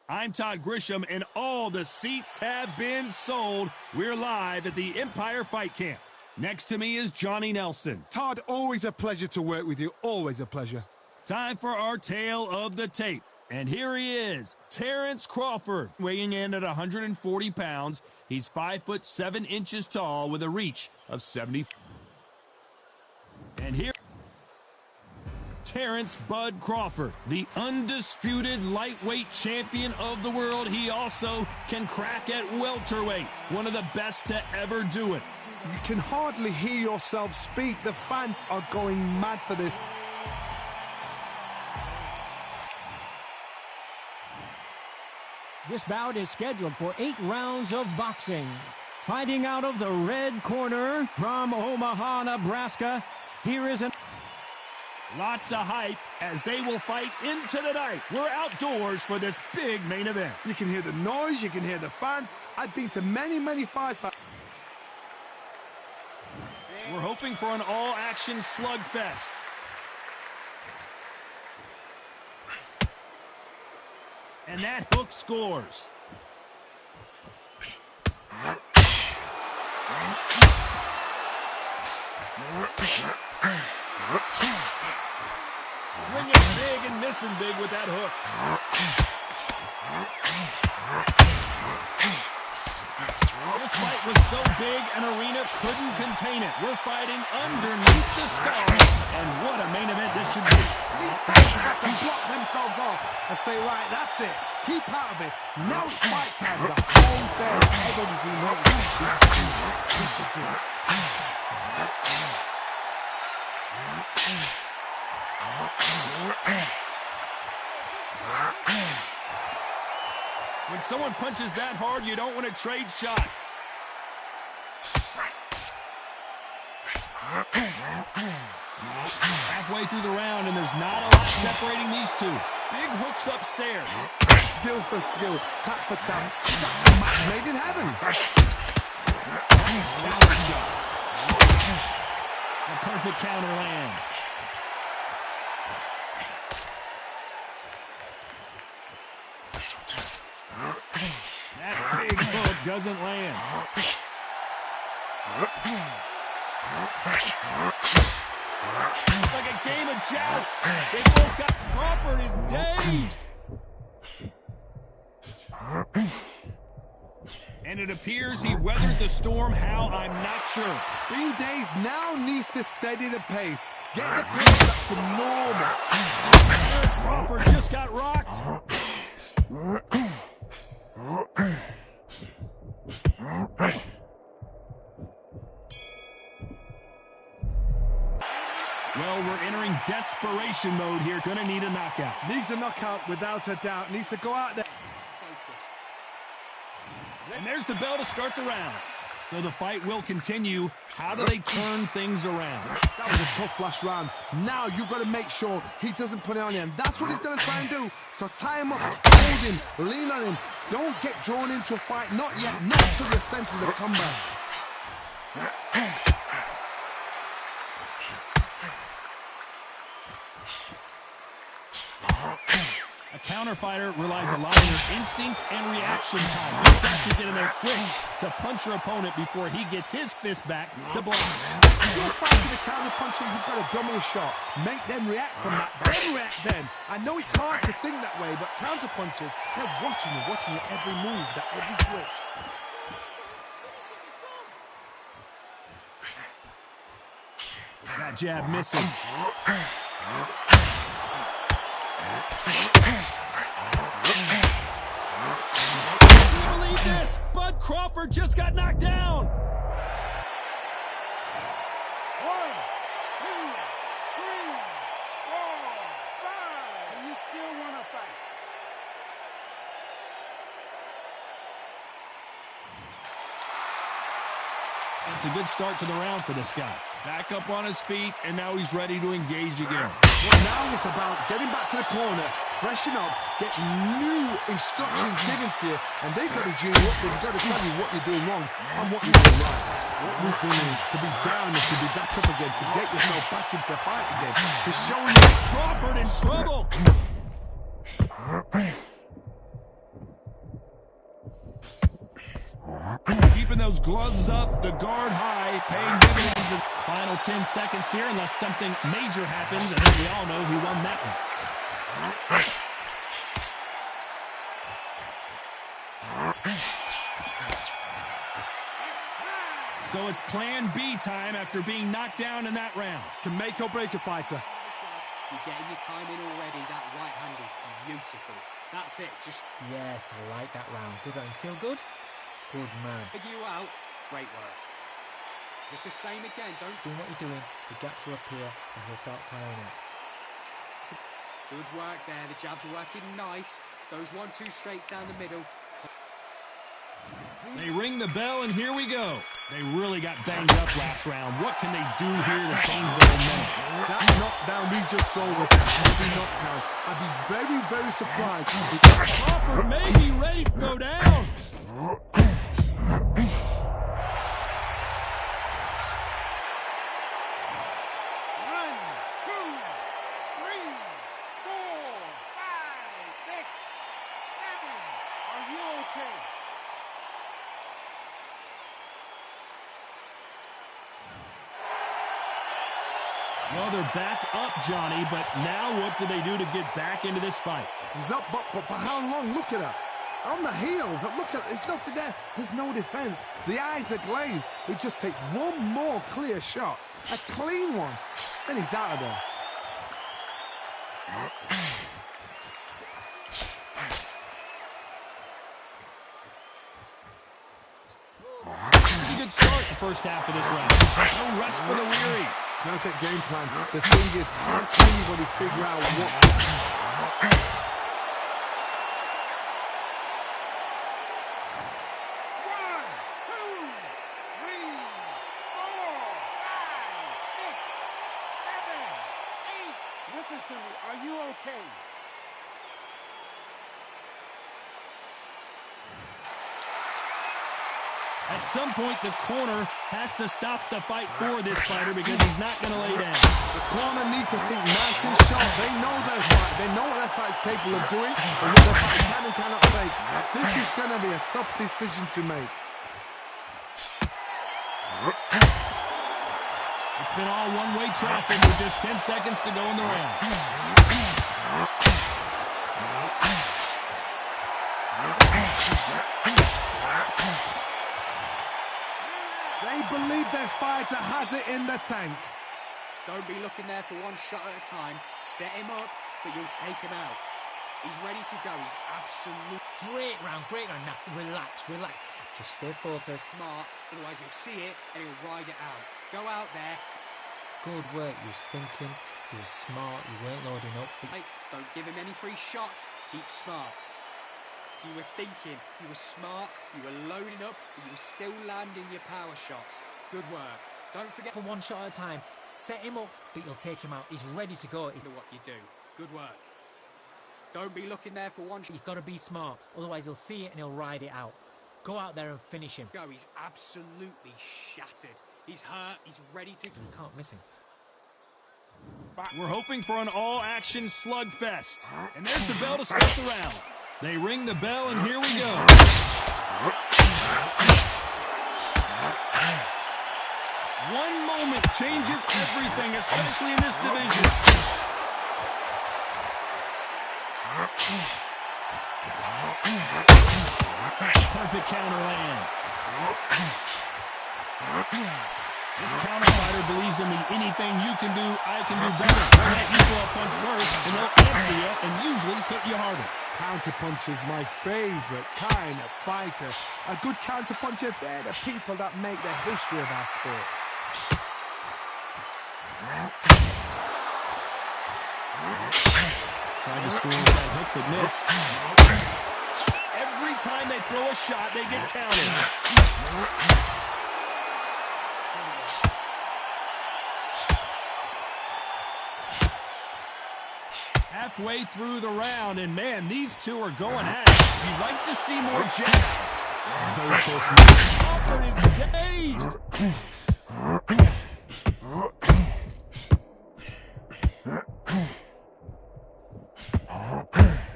I'm Todd Grisham, and all the seats have been sold. We're live at the Empire Fight Camp. Next to me is Johnny Nelson. Todd, always a pleasure to work with you. Always a pleasure. Time for our tale of the tape. And here he is, Terrence Crawford, weighing in at 140 pounds. He's 5'7" tall with a reach of 70. And here, Terrence Bud Crawford, the undisputed lightweight champion of the world. He also can crack at welterweight, one of the best to ever do it. You can hardly hear yourself speak. The fans are going mad for this. This bout is scheduled for 8 rounds of boxing. Fighting out of the red corner from Omaha, Nebraska, here is lots of hype as they will fight into the night. We're outdoors for this big main event. You can hear the noise, you can hear the fans. I've been to many fights. We're hoping for an all-action slugfest. And that hook scores. Swinging big and missing big with that hook. This fight was so big, an arena couldn't contain it. We're fighting underneath the stars, and what a main event this should be. These fans have to block themselves off and say, right, that's it. Keep out of it. Now it's fight time. The whole thing. Everybody's been waiting. This is it. When someone punches that hard, you don't want to trade shots. Halfway through the round, and there's not a lot separating these two. Big hooks upstairs. Skill for skill, tap for tap. Match made in heaven. Nice counter shot. A perfect counter lands. That big hook doesn't land. It's like a game of joust. They both got Crawford is dazed. And it appears he weathered the storm. How, I'm not sure. Being dazed now needs to steady the pace. Get the pace back to normal. Terrence Crawford just got rocked. Well, we're entering desperation mode here. Gonna need a knockout. Needs a knockout without a doubt. Needs to go out there. And there's the bell to start the round. So the fight will continue. How do they turn things around? That was a tough last round. Now you've got to make sure he doesn't put it on him. That's what he's going to try and do. So tie him up, hold him, lean on him. Don't get drawn into a fight. Not yet. Not until your senses have come back. A counter fighter relies a lot on their instincts and reaction time. You have to get in there quick to punch your opponent before he gets his fist back to block. If you're fighting a counter puncher, you've got a double shot. Make them react from that. Then react then. I know it's hard to think that way, but counter punchers, they're watching you every move, that every switch. That jab misses. Can you believe this? Bud Crawford just got knocked down. 1, 2, 3, 4, 5. You still want to fight? It's a good start to the round for this guy. Back up on his feet, and now he's ready to engage again. Well, now it's about getting back to the corner, freshen up, get new instructions given to you, and they've got to do what they've got to tell you what you're doing wrong and what you're doing right. What resilience to be down and to be back up again, to get yourself back into fight again, to show you Crawford in trouble. Keeping those gloves up, the guard high, paying dividends. Final 10 seconds here, unless something major happens, and then we all know who won that one. So it's plan B time after being knocked down in that round. Can make or break a fighter. You're getting your time in already. That right hand is beautiful. That's it. Just Yes, I like that round. Good round. Feel good? Good man. figure you out. Great work. Just the same again. Don't. Doing what you're doing, the gaps will appear and he'll start tiring out. Good work there. The jabs are working nice. Those 1-2 straights down the middle. They ring the bell, and here we go. They really got banged up last round. What can they do here to change their momentum? That knockdown we just saw was a heavy knockdown. I'd be very, very surprised. Crawford may be ready to go down. Well, they're back up, Johnny, but now what do they do to get back into this fight? He's up, but for how long? Look at her. On the heels. Look at it. There's nothing there. There's no defense. The eyes are glazed. It just takes one more clear shot. A clean one. Then he's out of there. Pretty good start the first half of this round. No rest for the weary. Perfect game plan. The thing is, can't anybody figure out what... Listen to me. Are you okay? At some point, the corner has to stop the fight for this fighter because he's not going to lay down. The corner need to think nice and sharp. They know their fight. They know what their fight's capable of doing and what their fight can and cannot take. This is going to be a tough decision to make. It's been all one-way traffic with just 10 seconds to go in the round. They believe their fighter has it in the tank. Don't be looking there for one shot at a time. Set him up, but you'll take him out. He's ready to go. He's absolutely Great round, great round. Now, relax, relax. Just stay focused. smart. Otherwise, he'll see it and he'll ride it out. Go out there. Good work. You was thinking, you were smart, you weren't loading up. Hey, don't give him any free shots. Keep smart. You were thinking, you were smart, you were loading up, but you were still landing your power shots. Good work. Don't forget For one shot at a time, set him up, but you'll take him out. He's ready to go. what you do. Good work. Don't be looking there for one shot. You've got to be smart, otherwise he'll see it and he'll ride it out. Go out there and finish him. Go. He's absolutely shattered. He's hurt. He's ready to... You can't miss him. We're hoping for an all-action slugfest. And there's the bell to start the round. They ring the bell, and here we go. One moment changes everything, especially in this division. Perfect counter lands. This counter fighter believes in the anything you can do, I can do better. Let you throw a punch first, and they'll answer you and usually hit you harder. Counterpunch is my favorite kind of fighter. A good counterpuncher, they're the people that make the history of our sport. Tried to squeeze that hook, but missed. Every time they throw a shot, they get counted. Halfway through the round, and man, these two are going at it. You'd like to see more jabs. Very close. Crawford is dazed.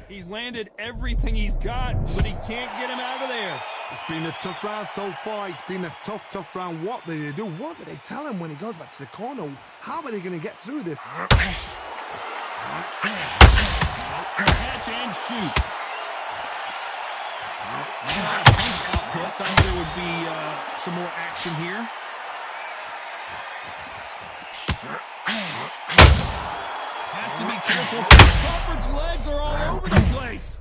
He's landed everything he's got, but he can't get him out of there. It's been a tough round so far. It's been a tough round. What do they do? What do they tell him when he goes back to the corner? How are they going to get through this? Catch and shoot. Punch output. Thought there would be some more action here. Has to be careful. Crawford's legs are all over the place.